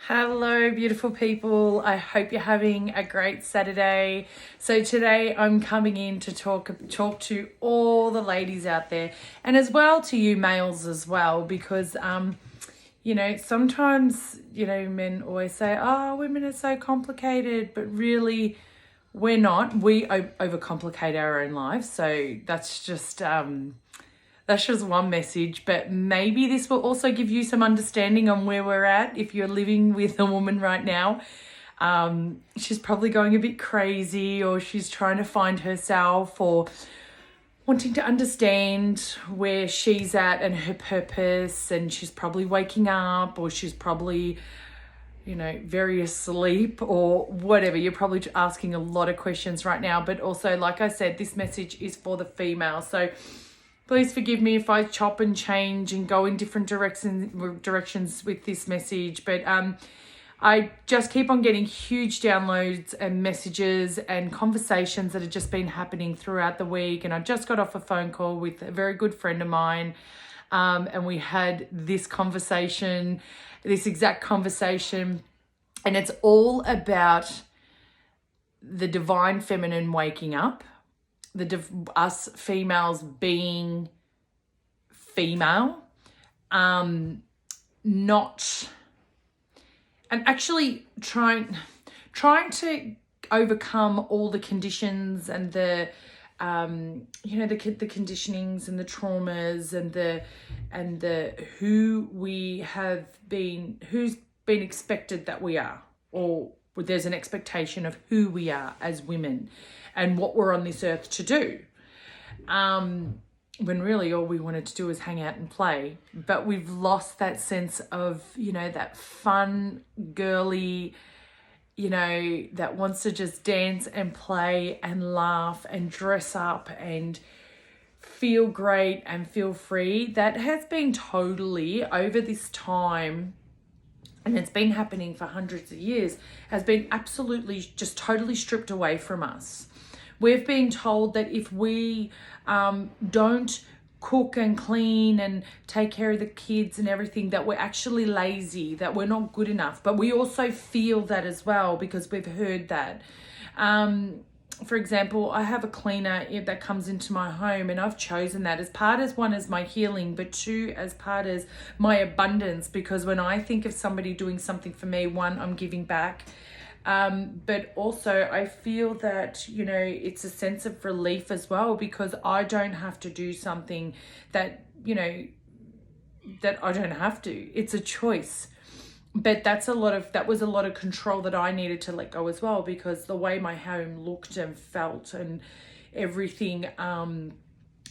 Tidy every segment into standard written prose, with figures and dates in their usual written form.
Hello, beautiful people. I hope you're having a great Saturday. So today I'm coming in to talk to all the ladies out there, and as well to you males as well, because sometimes men always say, "Oh, women are so complicated," but really we're not. We overcomplicate our own lives. So that's just one message, but maybe this will also give you some understanding on where we're at. If you're living with a woman right now, she's probably going a bit crazy, or she's trying to find herself, or wanting to understand where she's at and her purpose, and she's probably waking up, or she's probably very asleep or whatever. You're probably asking a lot of questions right now, but also, like I said, this message is for the female. So please forgive me if I chop and change and go in different directions with this message. But I just keep on getting huge downloads and messages and conversations that have just been happening throughout the week. And I just got off a phone call with a very good friend of mine. And we had this exact conversation. And it's all about the divine feminine waking up. Us females being female, not, and actually trying to overcome all the conditions and the conditionings and the traumas and the who's been expected that we are, or there's an expectation of who we are as women and what we're on this earth to do. When really all we wanted to do is hang out and play. But we've lost that sense of, that fun, girly, that wants to just dance and play and laugh and dress up and feel great and feel free. That has been totally, over this time, and it's been happening for hundreds of years, has been absolutely just totally stripped away from us. We've been told that if we don't cook and clean and take care of the kids and everything, that we're actually lazy, that we're not good enough. But we also feel that as well, because we've heard that. For example, I have a cleaner that comes into my home, and I've chosen that as part as one as my healing, but two as part as my abundance, because when I think of somebody doing something for me, one, I'm giving back. But also I feel that, it's a sense of relief as well, because I don't have to do something that I don't have to. It's a choice. But that was a lot of control that I needed to let go as well, because the way my home looked and felt and everything, and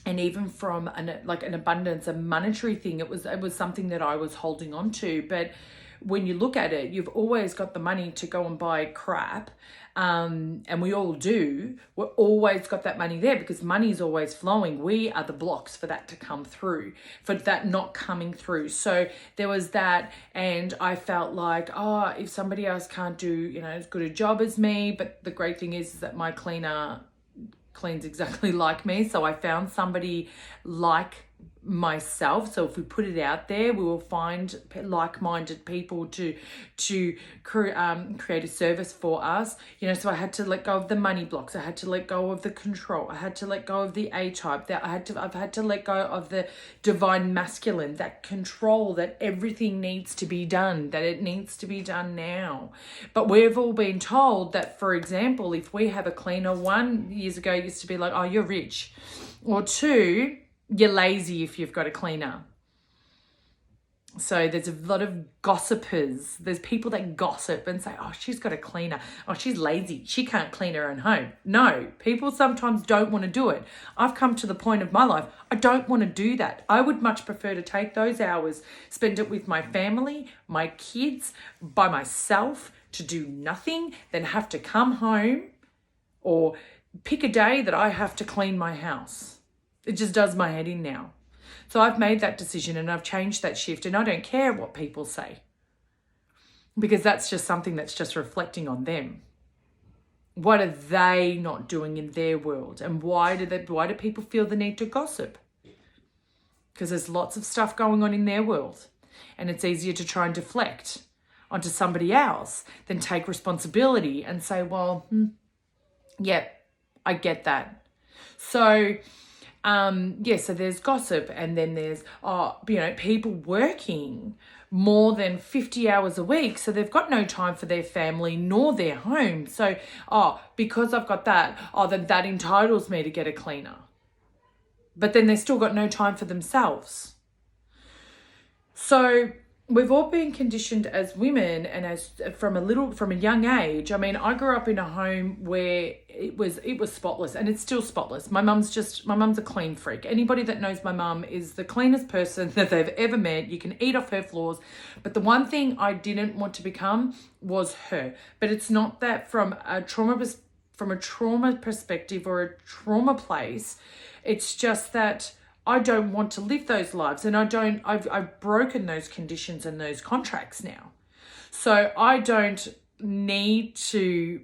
even from an abundance, a monetary thing, it was something that I was holding on to. But when you look at it, you've always got the money to go and buy crap. And we all do. We've always got that money there, because money is always flowing. We are the blocks for that to come through, for that not coming through. So there was that. And I felt like, if somebody else can't do, as good a job as me, but the great thing is that my cleaner cleans exactly like me. So I found somebody like myself. So if we put it out there, we will find like-minded people to create a service for us. So I had to let go of the money blocks. I had to let go of the control. I had to let go of the A-type. I've had to let go of the divine masculine, that control, that everything needs to be done, that it needs to be done now. But we've all been told that, for example, if we have a cleaner, 1 years ago used to be like, oh, you're rich, or 2, you're lazy if you've got a cleaner. So there's a lot of gossipers. There's people that gossip and say, oh, she's got a cleaner. Oh, she's lazy. She can't clean her own home. No, people sometimes don't want to do it. I've come to the point of my life, I don't want to do that. I would much prefer to take those hours, spend it with my family, my kids, by myself, to do nothing, than have to come home or pick a day that I have to clean my house. It just does my head in now. So I've made that decision, and I've changed that shift, and I don't care what people say, because that's just something that's just reflecting on them. What are they not doing in their world? And why do people feel the need to gossip? Because there's lots of stuff going on in their world, and it's easier to try and deflect onto somebody else, then take responsibility and say, well, yeah, I get that. So, so there's gossip, and then there's, people working more than 50 hours a week. So they've got no time for their family nor their home. So, because I've got that, then that entitles me to get a cleaner. But then they've still got no time for themselves. So we've all been conditioned as women, and as from a young age. I mean, I grew up in a home where it was spotless, and it's still spotless. My mum's a clean freak. Anybody that knows my mum is the cleanest person that they've ever met. You can eat off her floors. But the one thing I didn't want to become was her. But it's not that from a trauma perspective or a trauma place. It's just that I don't want to live those lives, and I've broken those conditions and those contracts now. So I don't need to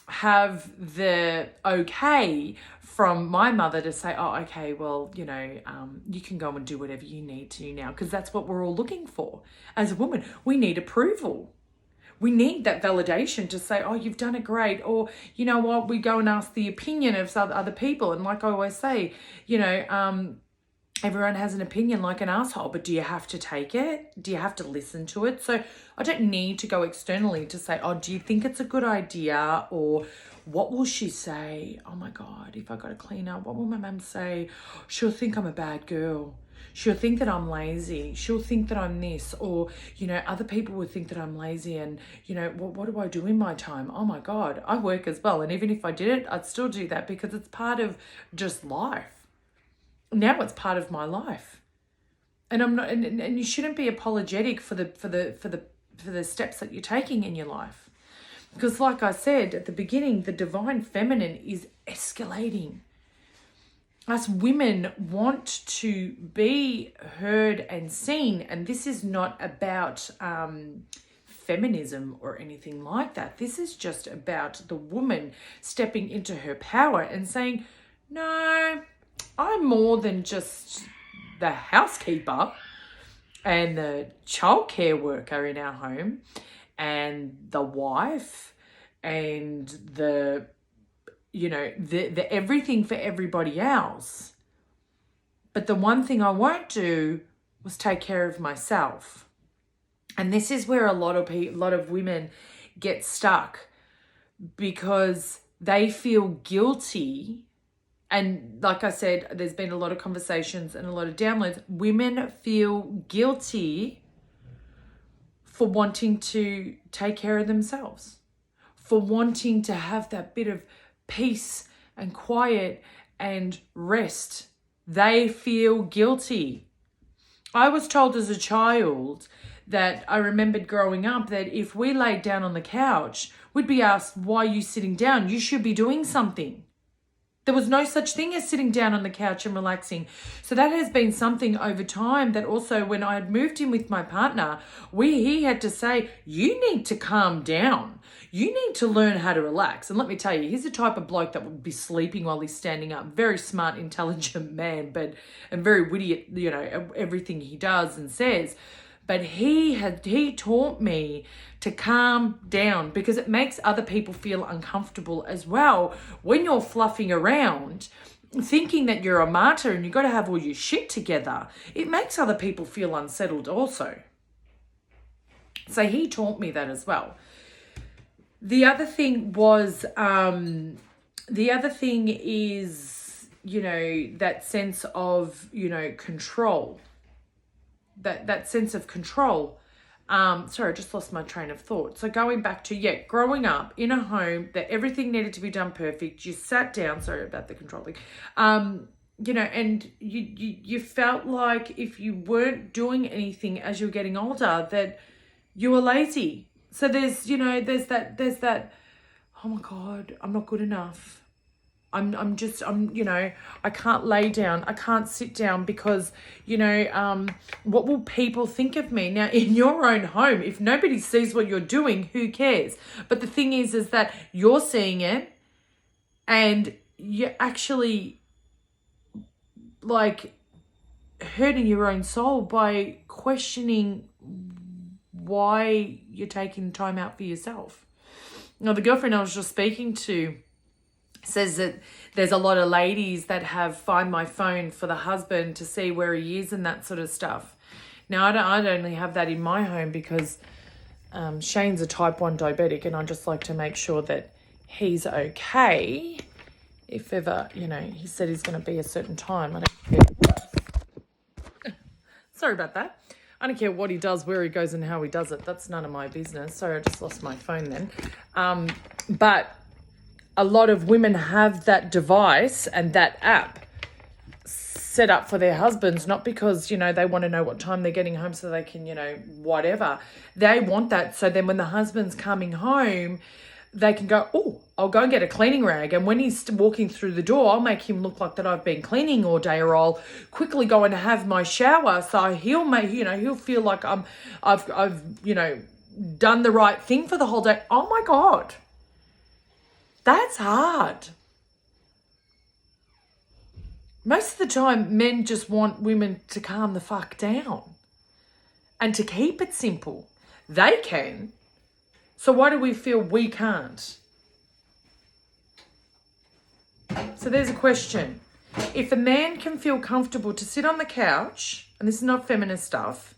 have the okay from my mother to say, oh, okay, well, you can go and do whatever you need to now, because that's what we're all looking for. As a woman, we need approval. We need that validation to say, oh, you've done it great. Or, you know what, we go and ask the opinion of other people. And like I always say, everyone has an opinion like an asshole, but do you have to take it? Do you have to listen to it? So I don't need to go externally to say, oh, do you think it's a good idea? Or what will she say? Oh my God, if I got a cleaner, what will my mum say? She'll think I'm a bad girl. She'll think that I'm lazy. She'll think that I'm this, or, other people would think that I'm lazy, and, what do I do in my time? Oh my God, I work as well. And even if I did it, I'd still do that because it's part of just life. Now it's part of my life. And I'm not, and you shouldn't be apologetic for the steps that you're taking in your life. Because like I said at the beginning, the divine feminine is escalating. Us women want to be heard and seen, and this is not about feminism or anything like that. This is just about the woman stepping into her power and saying, no, I'm more than just the housekeeper and the childcare worker in our home and the wife and the everything for everybody else. But the one thing I won't do was take care of myself. And this is where a lot of women get stuck, because they feel guilty. And like I said, there's been a lot of conversations and a lot of downloads. Women feel guilty for wanting to take care of themselves, for wanting to have that bit of peace and quiet and rest. They feel guilty. I was told as a child that I remembered growing up that if we laid down on the couch, we'd be asked, why are you sitting down? You should be doing something. There was no such thing as sitting down on the couch and relaxing. So that has been something over time that also, when I had moved in with my partner, he had to say, you need to calm down. You need to learn how to relax. And let me tell you, he's the type of bloke that would be sleeping while he's standing up. Very smart, intelligent man, and very witty at, everything he does and says. But he taught me to calm down, because it makes other people feel uncomfortable as well when you're fluffing around thinking that you're a martyr and you've got to have all your shit together. It makes other people feel unsettled also. So he taught me that as well. The other thing is, that sense of, control. That sense of control. Sorry, I just lost my train of thought. So going back to, growing up in a home that everything needed to be done perfect. You sat down, sorry about the controlling, and you felt like if you weren't doing anything as you were getting older, that you were lazy. So there's that, oh my God, I'm not good enough. I can't lay down. I can't sit down because, what will people think of me? Now, in your own home, if nobody sees what you're doing, who cares? But the thing is that you're seeing it, and you're actually hurting your own soul by questioning why you're taking time out for yourself. Now, the girlfriend I was just speaking to says that there's a lot of ladies that have Find My Phone for the husband to see where he is and that sort of stuff. Now, I'd only have that in my home because Shane's a type 1 diabetic, and I just like to make sure that he's okay. If ever, he said he's going to be a certain time. I don't care. Sorry about that. I don't care what he does, where he goes and how he does it. That's none of my business. Sorry, I just lost my phone then. But a lot of women have that device and that app set up for their husbands, not because, they want to know what time they're getting home so they can, whatever. They want that. So then when the husband's coming home, they can go, oh, I'll go and get a cleaning rag. And when he's walking through the door, I'll make him look like that I've been cleaning all day, or I'll quickly go and have my shower. So he'll feel like I've done the right thing for the whole day. Oh my God. That's hard. Most of the time, men just want women to calm the fuck down and to keep it simple. They can. So why do we feel we can't? So there's a question. If a man can feel comfortable to sit on the couch, and this is not feminist stuff,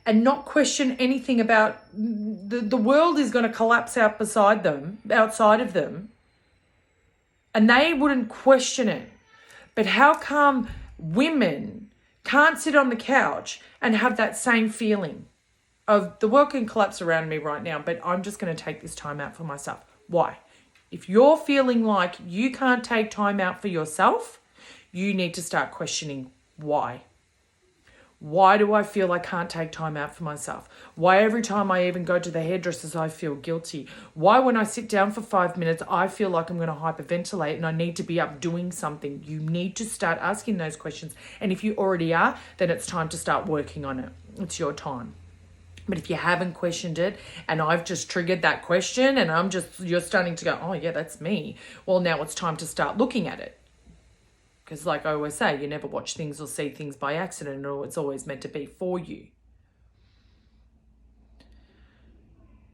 and not question anything about the world is going to collapse outside of them, and they wouldn't question it. But how come women can't sit on the couch and have that same feeling of the world can collapse around me right now, but I'm just going to take this time out for myself? Why? If you're feeling like you can't take time out for yourself, you need to start questioning why. Why do I feel I can't take time out for myself? Why every time I even go to the hairdressers, I feel guilty? Why when I sit down for 5 minutes, I feel like I'm going to hyperventilate and I need to be up doing something? You need to start asking those questions. And if you already are, then it's time to start working on it. It's your time. But if you haven't questioned it and I've just triggered that question and you're starting to go, oh yeah, that's me. Well, now it's time to start looking at it. Because like I always say, you never watch things or see things by accident, or it's always meant to be for you.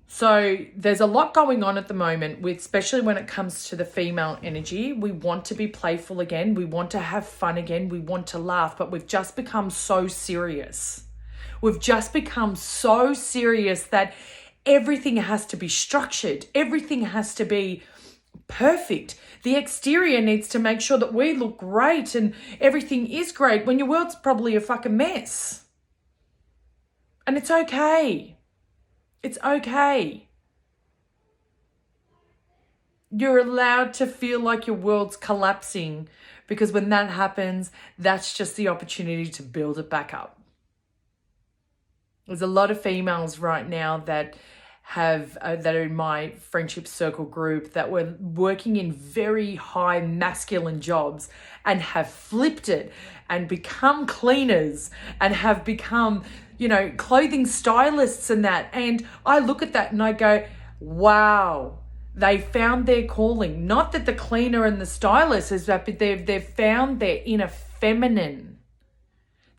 So there's a lot going on at the moment, especially when it comes to the female energy. We want to be playful again. We want to have fun again. We want to laugh, but we've just become so serious. We've just become so serious that everything has to be structured. Everything has to be perfect. The exterior needs to make sure that we look great and everything is great when your world's probably a fucking mess. And it's okay. It's okay. You're allowed to feel like your world's collapsing, because when that happens, that's just the opportunity to build it back up. There's a lot of females right now that that are in my friendship circle group that were working in very high masculine jobs and have flipped it and become cleaners and have become, clothing stylists and that. And I look at that and I go, wow, they found their calling. Not that the cleaner and the stylist is that, but they've found their inner feminine.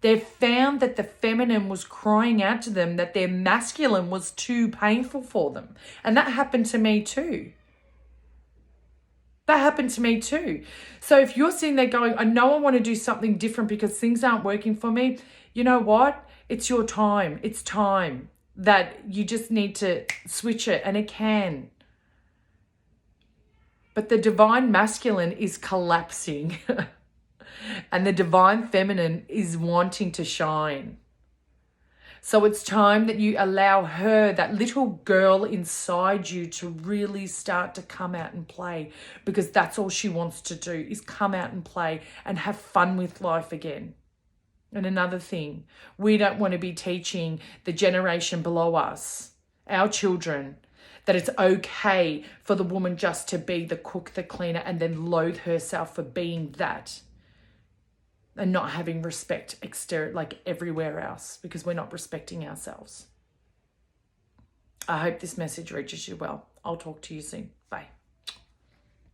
They've found that the feminine was crying out to them, that their masculine was too painful for them. And that happened to me too. So if you're sitting there going, I know I want to do something different because things aren't working for me, you know what? It's your time. It's time that you just need to switch it, and it can. But the divine masculine is collapsing. And the divine feminine is wanting to shine. So it's time that you allow her, that little girl inside you, to really start to come out and play, because that's all she wants to do, is come out and play and have fun with life again. And another thing, we don't want to be teaching the generation below us, our children, that it's okay for the woman just to be the cook, the cleaner, and then loathe herself for being that. And not having respect like everywhere else, because we're not respecting ourselves. I hope this message reaches you well. I'll talk to you soon. Bye.